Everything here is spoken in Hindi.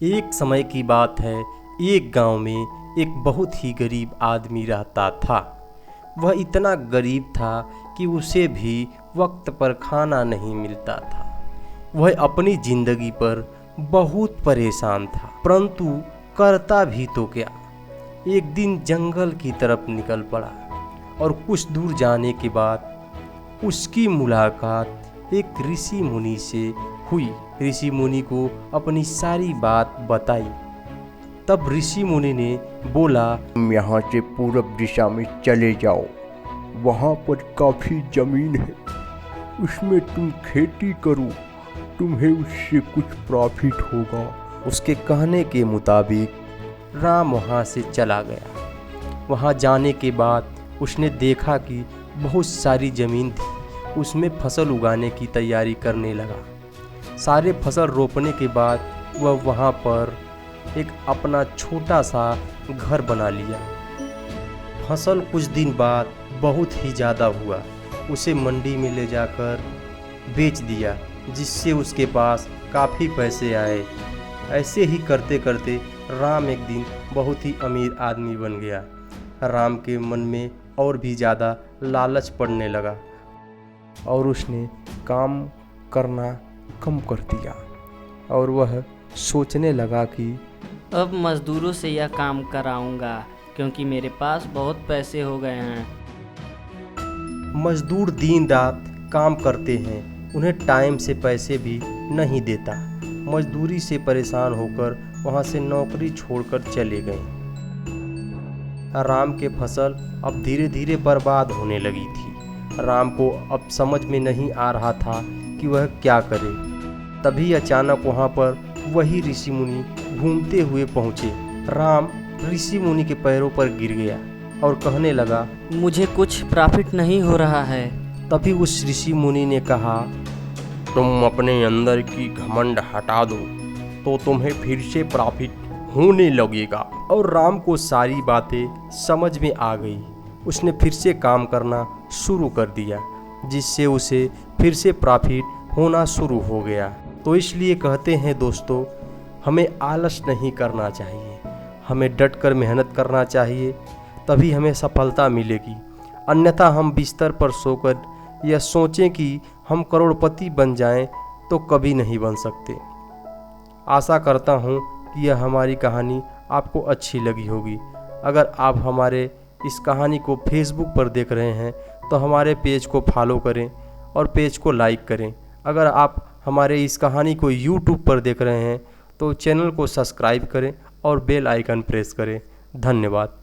एक समय की बात है। एक गांव में एक बहुत ही गरीब आदमी रहता था। वह इतना गरीब था कि उसे भी वक्त पर खाना नहीं मिलता था। वह अपनी जिंदगी पर बहुत परेशान था, परंतु करता भी तो क्या। एक दिन जंगल की तरफ निकल पड़ा और कुछ दूर जाने के बाद उसकी मुलाकात एक ऋषि मुनि से हुई। ऋषि मुनि को अपनी सारी बात बताई। तब ऋषि मुनि ने बोला, तुम यहाँ से पूरब दिशा में चले जाओ, वहाँ पर काफ़ी ज़मीन है, उसमें तुम खेती करो, तुम्हें उससे कुछ प्रॉफिट होगा। उसके कहने के मुताबिक राम वहाँ से चला गया। वहाँ जाने के बाद उसने देखा कि बहुत सारी ज़मीन थी। उसमें फसल उगाने की तैयारी करने लगा। सारे फसल रोपने के बाद वह वहाँ पर एक अपना छोटा सा घर बना लिया। फसल कुछ दिन बाद बहुत ही ज़्यादा हुआ। उसे मंडी में ले जाकर बेच दिया, जिससे उसके पास काफ़ी पैसे आए। ऐसे ही करते करते राम एक दिन बहुत ही अमीर आदमी बन गया। राम के मन में और भी ज़्यादा लालच पड़ने लगा और उसने काम करना कम कर दिया और वह सोचने लगा कि अब मज़दूरों से यह काम कराऊंगा, क्योंकि मेरे पास बहुत पैसे हो गए हैं। मजदूर दिन रात काम करते हैं, उन्हें टाइम से पैसे भी नहीं देता। मजदूरी से परेशान होकर वहाँ से नौकरी छोड़कर चले गए। राम के फसल अब धीरे धीरे बर्बाद होने लगी थी। राम को अब समझ में नहीं आ रहा था कि वह क्या करे। तभी अचानक वहाँ पर वही ऋषि मुनि घूमते हुए पहुँचे। राम ऋषि मुनि के पैरों पर गिर गया और कहने लगा, मुझे कुछ प्रॉफिट नहीं हो रहा है। तभी उस ऋषि मुनि ने कहा, तुम अपने अंदर की घमंड हटा दो तो तुम्हें फिर से प्रॉफिट होने लगेगा। और राम को सारी बातें समझ में आ गई। उसने फिर से काम करना शुरू कर दिया, जिससे उसे फिर से प्रॉफिट होना शुरू हो गया। तो इसलिए कहते हैं दोस्तों, हमें आलस नहीं करना चाहिए, हमें डटकर मेहनत करना चाहिए, तभी हमें सफलता मिलेगी। अन्यथा हम बिस्तर पर सोकर यह सोचें कि हम करोड़पति बन जाएं तो कभी नहीं बन सकते। आशा करता हूँ कि यह हमारी कहानी आपको अच्छी लगी होगी। अगर आप हमारे इस कहानी को फेसबुक पर देख रहे हैं तो हमारे पेज को फॉलो करें और पेज को लाइक करें। अगर आप हमारे इस कहानी को यूट्यूब पर देख रहे हैं तो चैनल को सब्सक्राइब करें और बेल आइकन प्रेस करें। धन्यवाद।